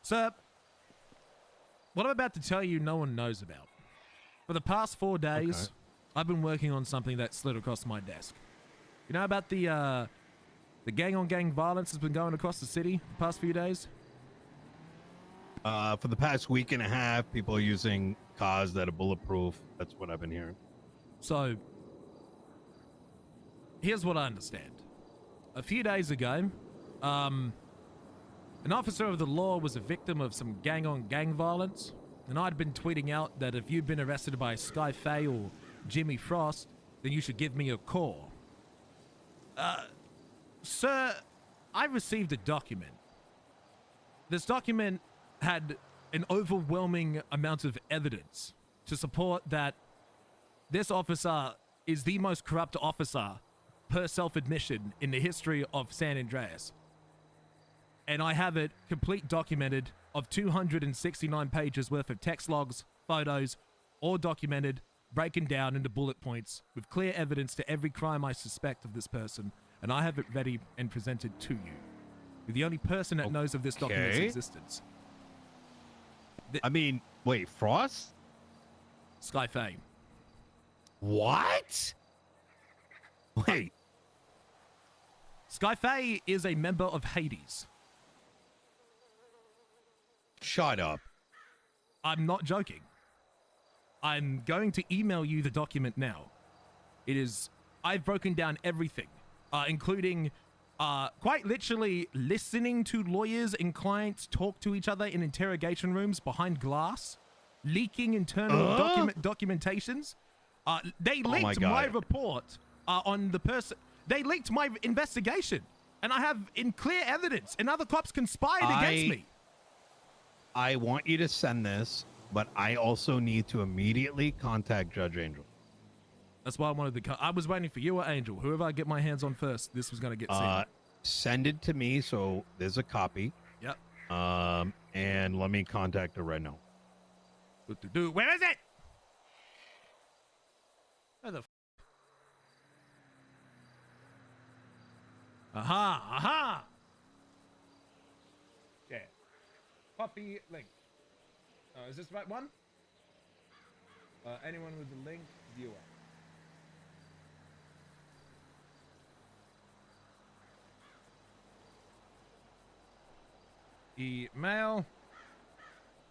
Sir, what I'm about to tell you, no one knows about. For the past 4 days, I've been working on something that slid across my desk. You know about the gang-on-gang violence that's been going across the city the past few days? For the past week and a half, people are using cars that are bulletproof. That's what I've been hearing. So, here's what I understand. A few days ago, an officer of the law was a victim of some gang-on-gang violence, and I'd been tweeting out that if you'd been arrested by Skye Faye or Jimmy Frost, then you should give me a call. Sir, I received a document. This document had an overwhelming amount of evidence to support that this officer is the most corrupt officer, per self-admission, in the history of San Andreas. And I have it complete documented of 269 pages worth of text logs, photos, all documented, breaking down into bullet points with clear evidence to every crime I suspect of this person. And I have it ready and presented to you. You're the only person that knows of this document's existence. I mean, wait, Frost? Skye Faye. What? Wait. Skye Faye is a member of Hades. Shut up. I'm not joking. I'm going to email you the document now. I've broken down everything, including quite literally listening to lawyers and clients talk to each other in interrogation rooms behind glass, leaking internal documentations. They leaked my report on the person. They leaked my investigation, and I have in clear evidence, and other cops conspired against me. I want you to send this, but I also need to immediately contact Judge Angel. That's why I wanted to. I was waiting for you or Angel. Whoever I get my hands on first, this was going to get seen. Send it to me so there's a copy. Yep. And let me contact her right now. Where is it? Where the Aha! Yeah. Copy link. Is this the right one? Anyone with the link, viewer. Email.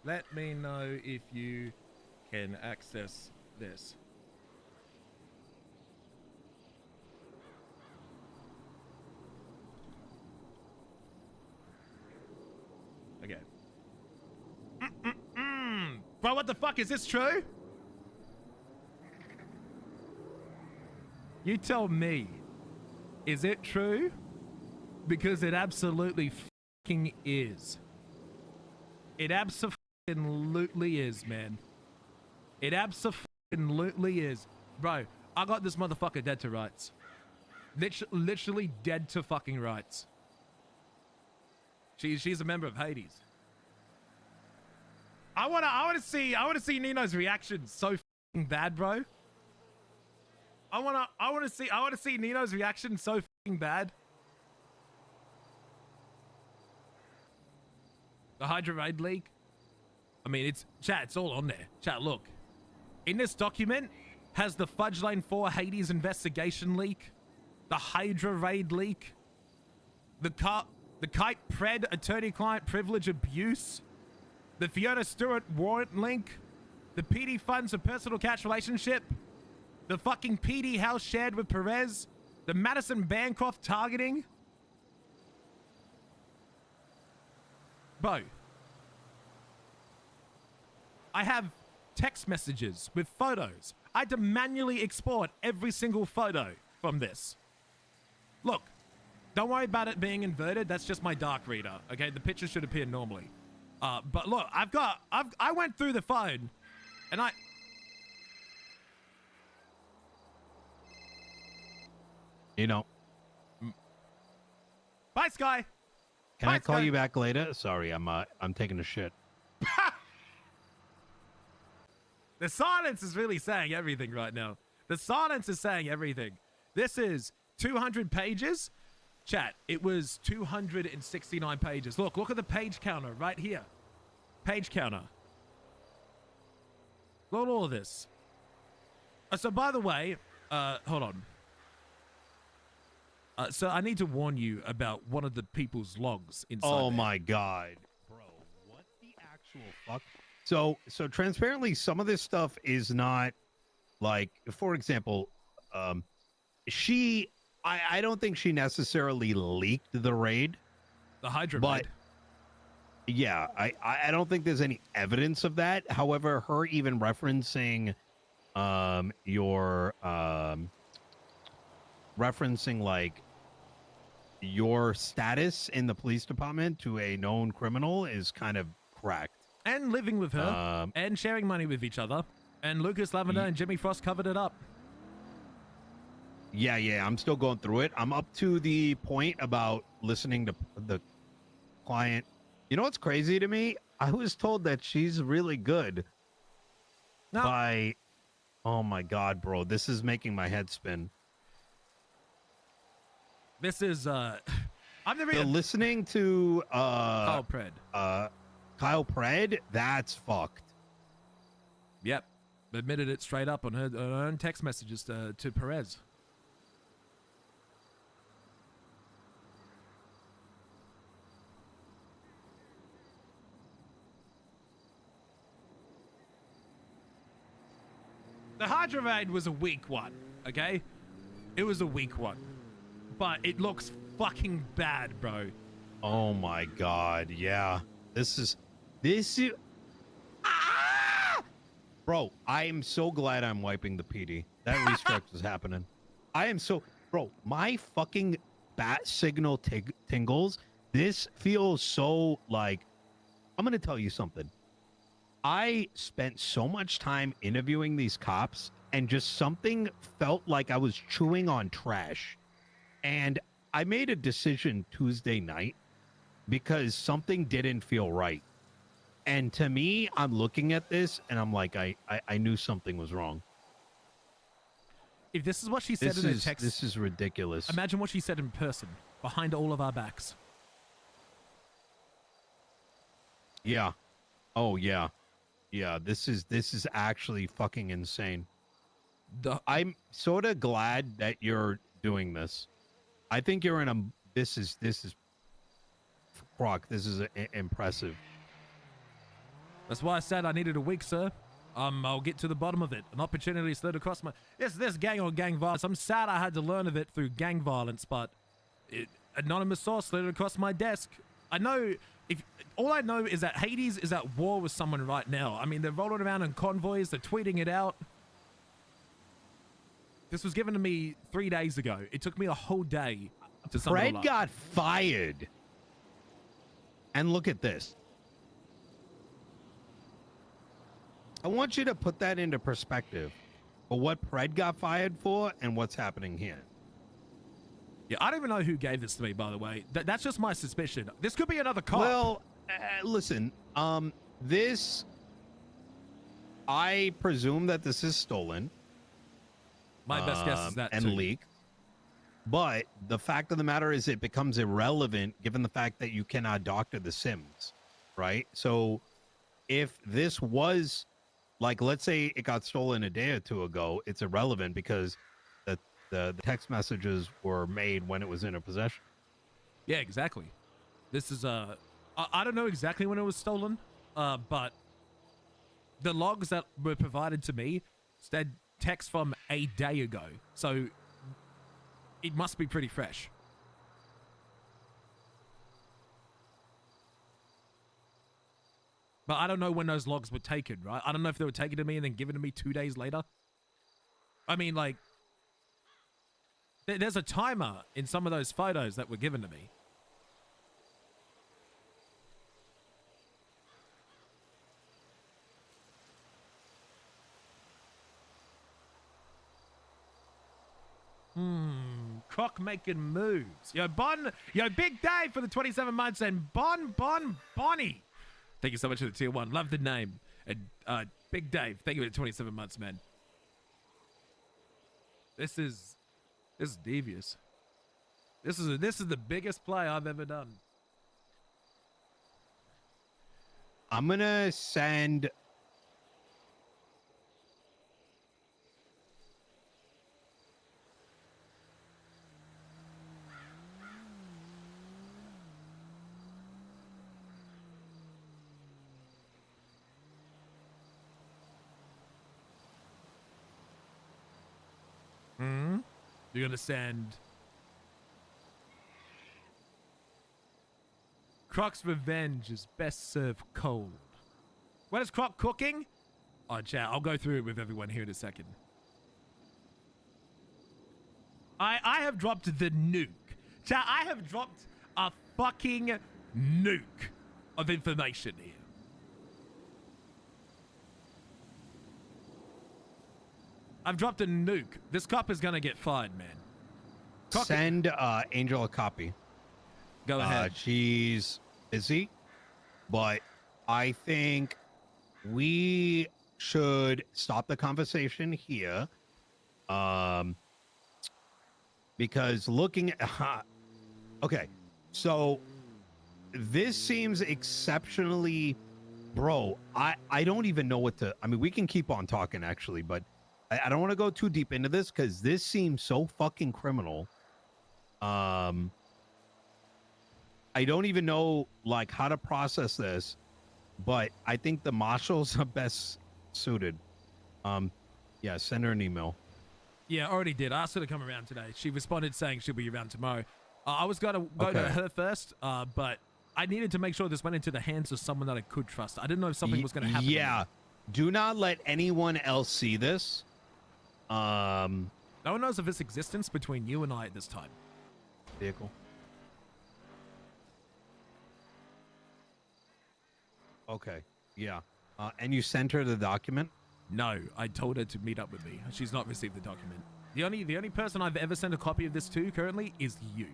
Let me know if you can access this. Okay. Bro, what the fuck? Is this true? You tell me. Is it true? Because it absolutely fucking is. It absolutely is, man. It absolutely is. Bro, I got this motherfucker dead to rights. Literally dead to fucking rights. She's a member of Hades. I wanna see Nino's reaction so fucking bad, bro. I wanna see Nino's reaction so fucking bad. The Hydra raid leak. I mean, it's all on there. Chat, look. In this document has the Fudge Lane 4 Hades investigation leak, the Hydra raid leak, the Kite Pred attorney-client privilege abuse, the Fiona Stewart warrant link, the PD funds a personal catch relationship, the fucking PD house shared with Perez, the Madison Bancroft targeting. Bro, I have text messages with photos. I had to manually export every single photo from this. Look, don't worry about it being inverted. That's just my dark reader. Okay, the picture should appear normally. But look, I went through the phone, and you know. Bye, Skye. Can I call you back later? Sorry, I'm taking a shit. The silence is really saying everything right now. The silence is saying everything. This is 200 pages. Chat, it was 269 pages. Look at the page counter right here. Page counter. Load all of this. So by the way, hold on. So I need to warn you about one of the people's logs inside. Oh there. my god, bro! What the actual fuck? So transparently, some of this stuff is not like, for example, I don't think she necessarily leaked the raid. The Hydra But raid. yeah, I don't think there's any evidence of that. However, her even referencing your referencing like your status in the police department to a known criminal is kind of cracked. And living with her and sharing money with each other. And Lucas Lavender and Jimmy Frost covered it up. Yeah, I'm still going through it. I'm up to the point about listening to the client. You know what's crazy to me? I was told that she's really good by, oh my god, bro, this is making my head spin. This is I've never So listening to Kyle Pred. Kyle Pred, that's fucked. Yep. Admitted it straight up on her own text messages to Perez. The Hydra raid was a weak one, okay? It was a weak one. But it looks fucking bad, bro. Oh my god, yeah. This is Bro, I am so glad I'm wiping the PD. That restructure is happening. I am so, bro, my fucking bat signal tingles. This feels so like, I'm going to tell you something. I spent so much time interviewing these cops and just something felt like I was chewing on trash. And I made a decision Tuesday night because something didn't feel right. And to me, I'm looking at this and I'm like, I knew something was wrong. If this is what she said in her text, this is ridiculous. imagine what she said in person, behind all of our backs. Yeah. Oh yeah. Yeah, this is actually fucking insane. I'm sort of glad that you're doing this. I think you're in a this is Croc, this is impressive. That's why I said I needed a week, sir. I'll get to the bottom of it. An opportunity slid across my... This gang on gang violence. I'm sad I had to learn of it through gang violence, but anonymous source slid across my desk. I know... all I know is that Hades is at war with someone right now. I mean, they're rolling around in convoys. They're tweeting it out. This was given to me 3 days ago. It took me a whole day to sum it all Fred up. got fired. And look at this. I want you to put that into perspective for what Pred got fired for and what's happening here. Yeah, I don't even know who gave this to me, by the way. That's just my suspicion. This could be another cop. Well, listen, this, I presume that this is stolen. My best guess is that and too. leaked. But the fact of the matter is it becomes irrelevant given the fact that you cannot doctor the Sims, right? So if this was, like, let's say it got stolen a day or two ago, it's irrelevant because the text messages were made when it was in her possession. Yeah, exactly. This is I don't know exactly when it was stolen, but the logs that were provided to me said text from a day ago, so it must be pretty fresh. But I don't know when those logs were taken, right? I don't know if they were taken to me and then given to me 2 days later. I mean, like, there's a timer in some of those photos that were given to me. Croc making moves. Yo, Big Dave for the 27 months and Bonnie. Thank you so much for the tier 1. Love the name. And Big Dave, thank you for the 27 months, man. This is devious. This is the biggest play I've ever done. I'm gonna send. You're gonna send Croc's revenge is best served cold. What is Croc cooking? Oh, chat, I'll go through it with everyone here in a second. I have dropped the nuke. Chat, I have dropped a fucking nuke of information here. I've dropped a nuke. This cop is gonna get fired, man. Croc, Send Angel a copy. go ahead. She's busy, but I think we should stop the conversation here. Because looking at okay, so this seems exceptionally, bro. I don't even know what to. I mean, we can keep on talking actually, but I don't want to go too deep into this because this seems so fucking criminal. I don't even know like how to process this, but I think the marshals are best suited. Yeah, send her an email. Yeah, already did. I asked her to come around today. She responded saying she'll be around tomorrow. I was going to go to her first, but I needed to make sure this went into the hands of someone that I could trust. I didn't know if something was going to happen. Yeah, do not let anyone else see this. No one knows of its existence between you and I at this time. Vehicle. Okay, yeah. And you sent her the document? No, I told her to meet up with me. She's not received the document. The only person I've ever sent a copy of this to currently is you.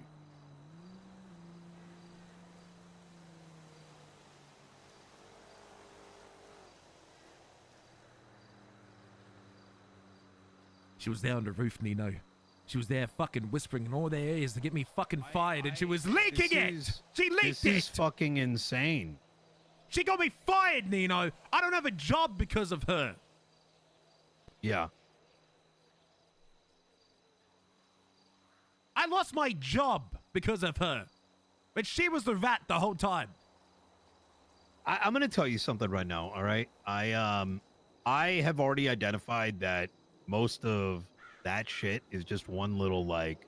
She was there on the roof, Nino. She was there fucking whispering in all their ears to get me fucking fired, and she was leaking it! She leaked it! This is fucking insane. She got me fired, Nino! I don't have a job because of her! Yeah. I lost my job because of her. But she was the rat the whole time. I'm going to tell you something right now, all right? I have already identified that most of that shit is just one little like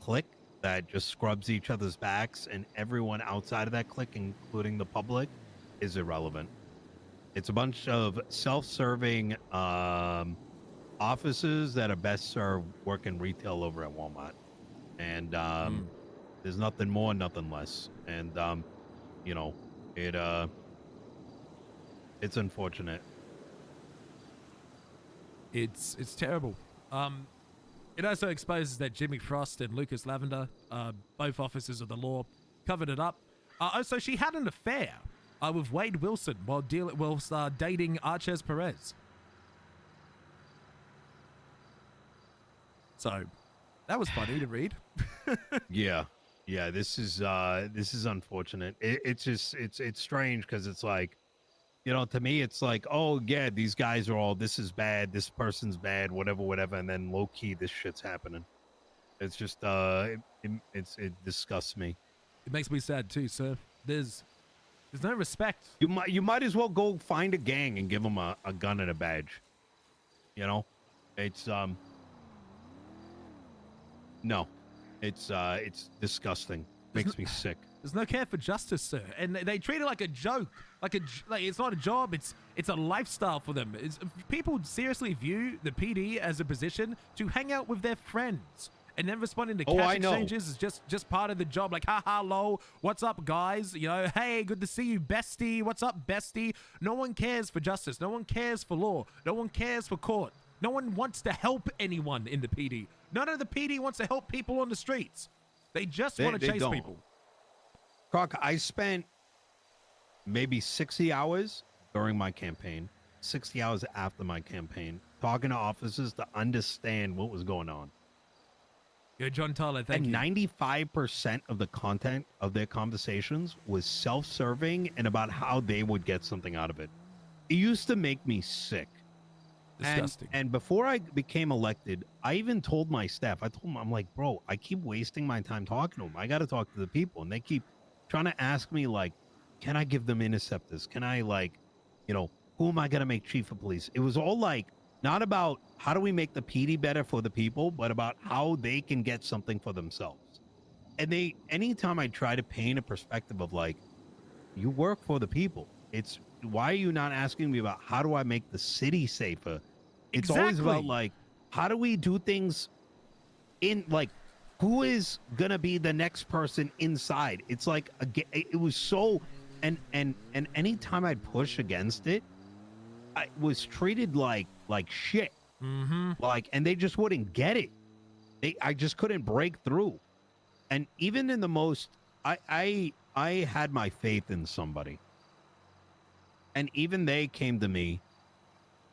clique that just scrubs each other's backs, and everyone outside of that clique, including the public, is irrelevant. It's a bunch of self-serving offices that are best served working retail over at Walmart, and there's nothing more, nothing less. And you know, it's unfortunate. It's terrible. It also exposes that Jimmy Frost and Lucas Lavender, both officers of the law, covered it up. Also, she had an affair with Wade Wilson while dating Arches Perez. So that was funny to read. Yeah, this is unfortunate. It's strange because it's like, you know, to me it's like, oh yeah, these guys are all, this is bad, this person's bad, whatever, and then low key this shit's happening. It's just it disgusts me. It makes me sad too, sir. There's no respect. You might as well go find a gang and give them a gun and a badge. You know, it's no, it's disgusting. Makes me sick. There's no care for justice, sir, and they treat it like a joke, like it's not a job. It's a lifestyle for them. People seriously view the PD as a position to hang out with their friends, and then responding to cash exchanges is just part of the job. Like, haha, lol, what's up, guys? You know, hey, good to see you, bestie. What's up, bestie? No one cares for justice. No one cares for law. No one cares for court. No one wants to help anyone in the PD. None of the PD wants to help people on the streets. They just want to chase people. Croc, I spent maybe 60 hours during my campaign, 60 hours after my campaign, talking to officers to understand what was going on. Yo, John Tyler, thank And you. 95% of the content of their conversations was self-serving and about how they would get something out of it. It used to make me sick. Disgusting. And before I became elected, I even told my staff, I told them, I'm like, bro, I keep wasting my time talking to them. I got to talk to the people. And they keep trying to ask me, like, can I give them interceptors? Can I, like, you know, who am I going to make chief of police? It was all like, not about how do we make the PD better for the people, but about how they can get something for themselves. And anytime I try to paint a perspective of like, you work for the people, it's why are you not asking me about how do I make the city safer? It's always about like, how do we do things in like, who is gonna be the next person inside? It's like it was so, and anytime I'd push against it, I was treated like shit. Like, and they just wouldn't get it. I just couldn't break through. And even in the most, I had my faith in somebody, and even they came to me,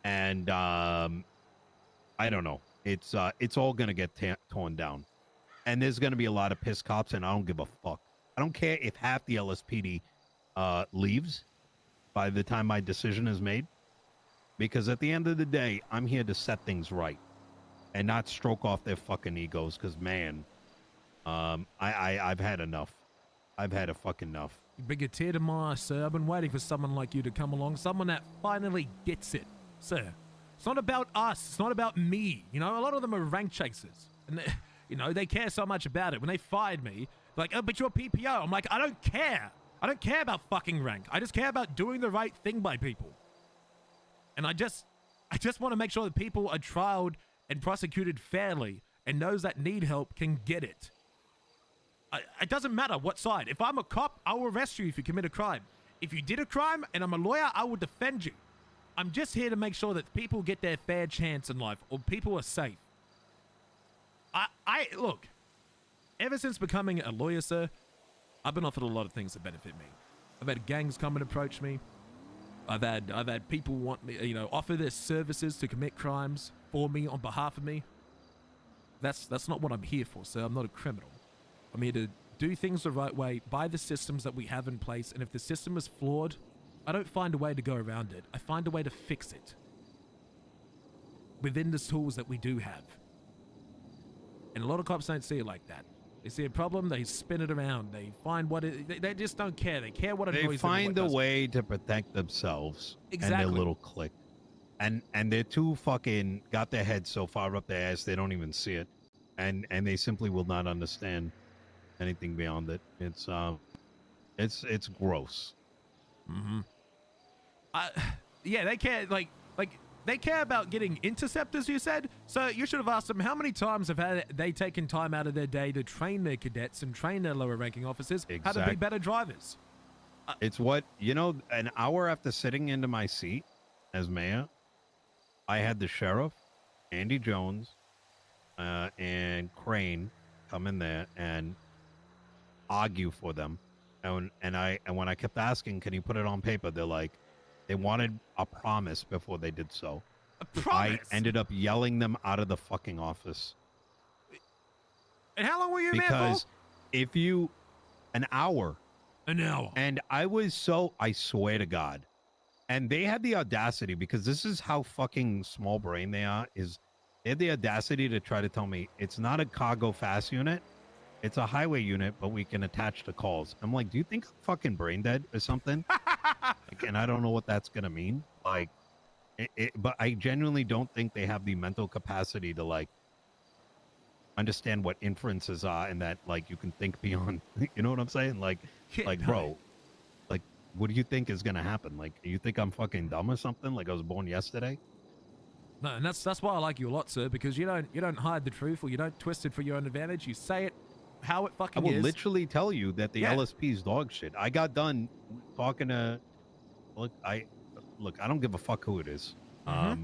and I don't know. It's all gonna get torn down, and there's gonna be a lot of piss cops, and I don't give a fuck. I don't care if half the LSPD leaves by the time my decision is made, because at the end of the day, I'm here to set things right and not stroke off their fucking egos. Because man, I've had enough. I've had a fucking enough. You bring a tear to my eye, sir. I've been waiting for someone like you to come along, someone that finally gets it, sir. It's not about us. It's not about me. You know, a lot of them are rank chasers, and you know they care so much about it. When they fired me, like, oh, but you're PPO. I'm like, I don't care. I don't care about fucking rank. I just care about doing the right thing by people. And I just want to make sure that people are trialed and prosecuted fairly, and those that need help can get it. It doesn't matter what side. If I'm a cop, I will arrest you if you commit a crime. If you did a crime and I'm a lawyer, I will defend you. I'm just here to make sure that people get their fair chance in life, or people are safe. Look, ever since becoming a lawyer, sir, I've been offered a lot of things that benefit me. I've had gangs come and approach me. I've had people want me, you know, offer their services to commit crimes for me on behalf of me. That's not what I'm here for, sir. I'm not a criminal. I'm here to do things the right way by the systems that we have in place. And if the system is flawed, I don't find a way to go around it. I find a way to fix it within the tools that we do have. And a lot of cops don't see it like that. They see a problem, they spin it around. They find what it, they just don't care. They care what annoys them. They find a way to protect themselves and their little clique. And they're too fucking got their heads so far up their ass they don't even see it. And they simply will not understand anything beyond it. It's gross. Yeah, they care like they care about getting interceptors, you said? So you should have asked them how many times have they taken time out of their day to train their cadets and train their lower ranking officers how to be better drivers. It's what, you know, an hour after sitting into my seat as mayor, I had the sheriff, Andy Jones, and Crane come in there and argue for them. And when I kept asking, can you put it on paper? They're like, they wanted a promise before they did so. A promise? I ended up yelling them out of the fucking office. And how long were you there for? Because if you, an hour. An hour. And I swear to God. And they had the audacity, because this is how fucking small brain they are, is they had the audacity to try to tell me it's not a cargo fast unit. It's a highway unit, but we can attach to calls. I'm like, do you think I'm fucking brain dead or something? Like, and I don't know what that's going to mean. Like, but I genuinely don't think they have the mental capacity to, like, understand what inferences are and that, like, you can think beyond. You know what I'm saying? Like, bro, like, what do you think is going to happen? Like, you think I'm fucking dumb or something? Like I was born yesterday? No, and that's why I like you a lot, sir, because you don't hide the truth, or you don't twist it for your own advantage. You say it how it fucking is. I will literally tell you that the LSP's dog shit. I got done talking to, I don't give a fuck who it is. I'll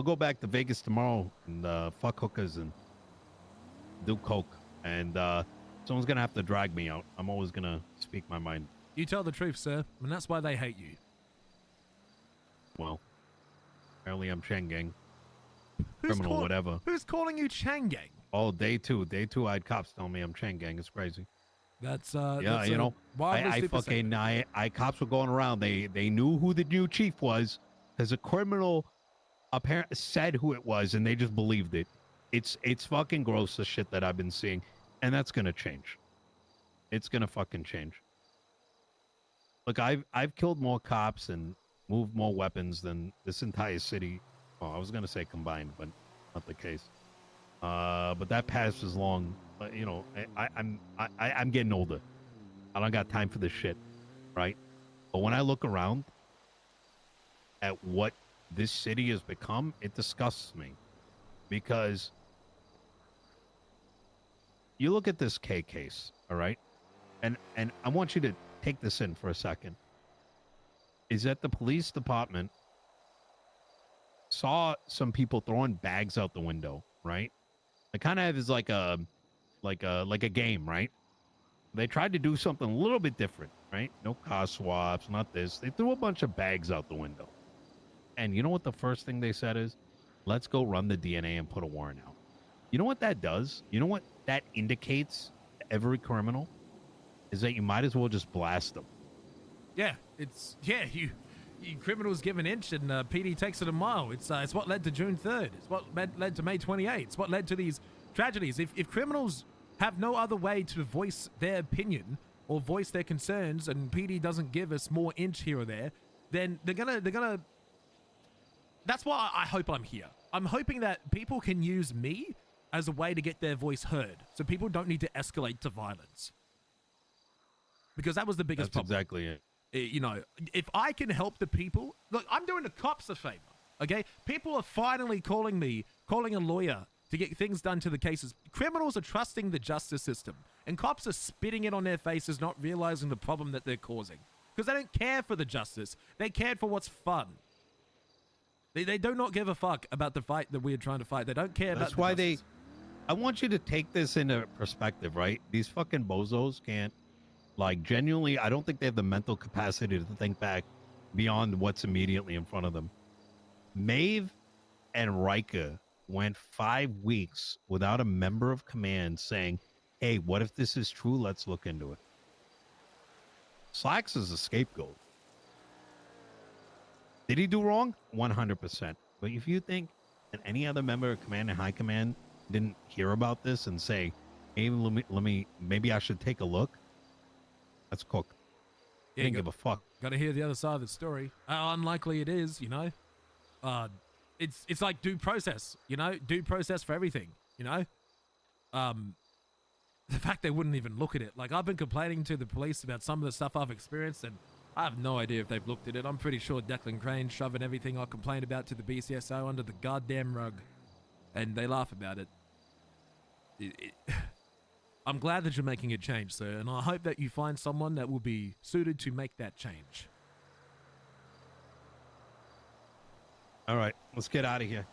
go back to Vegas tomorrow and fuck hookers and do coke, and someone's gonna have to drag me out. I'm always gonna speak my mind. You tell the truth, sir, and that's why they hate you. Well, apparently I'm Chang gang. criminal, whatever. Who's calling you Chang Gang? Oh, day two, I had cops telling me I'm Chang Gang. It's crazy. That's Yeah, that's you know, wildly I fucking, cops were going around. They knew who the new chief was because a criminal apparently said who it was, and they just believed it. It's fucking gross, the shit that I've been seeing, and that's gonna change. It's gonna fucking change. Look, I've killed more cops and moved more weapons than this entire city. Well, I was gonna say combined, but not the case. But that past is long. You know, I'm getting older. I don't got time for this shit, right? But when I look around at what this city has become, it disgusts me, because you look at this K case, all right, and I want you to take this in for a second. Is that the police department saw some people throwing bags out the window, right? It kind of is like a game, right? They tried to do something a little bit different, right? No car swaps, not this. They threw a bunch of bags out the window. And you know what the first thing they said is, let's go run the DNA and put a warrant out. You know what that does? You know what that indicates to every criminal? Is that you might as well just blast them. Yeah, you criminals give an inch and PD takes it a mile. It's what led to June 3rd. It's what led to May 28th. It's what led to these tragedies. If criminals have no other way to voice their opinion or voice their concerns, and PD doesn't give us more inch here or there, then they're gonna. That's why I hope I'm here. I'm hoping that people can use me as a way to get their voice heard, so people don't need to escalate to violence. Because that was the biggest problem. That's exactly it. You know, if I can help the people, look, I'm doing the cops a favor, okay? People are finally calling a lawyer to get things done to the cases. Criminals are trusting the justice system, and cops are spitting it on their faces, not realizing the problem that they're causing. Because they don't care for the justice. They cared for what's fun. They do not give a fuck about the fight that we're trying to fight. They don't care about. That's why I want you to take this into perspective, right? These fucking bozos can't, like, genuinely, I don't think they have the mental capacity to think back beyond what's immediately in front of them. Maeve and Riker went 5 weeks without a member of command saying, hey, what if this is true? Let's look into it. Slacks is a scapegoat. Did he do wrong? 100%. But if you think that any other member of command and high command didn't hear about this and say, hey, maybe I should take a look, that's cooked. Yeah, didn't give a fuck. Gotta hear the other side of the story. How unlikely it is, you know? It's like due process, you know? Due process for everything, you know? The fact they wouldn't even look at it. Like, I've been complaining to the police about some of the stuff I've experienced, and I have no idea if they've looked at it. I'm pretty sure Declan Crane's shoving everything I complained about to the BCSO under the goddamn rug, and they laugh about it. I'm glad that you're making a change, sir, and I hope that you find someone that will be suited to make that change. All right, let's get out of here.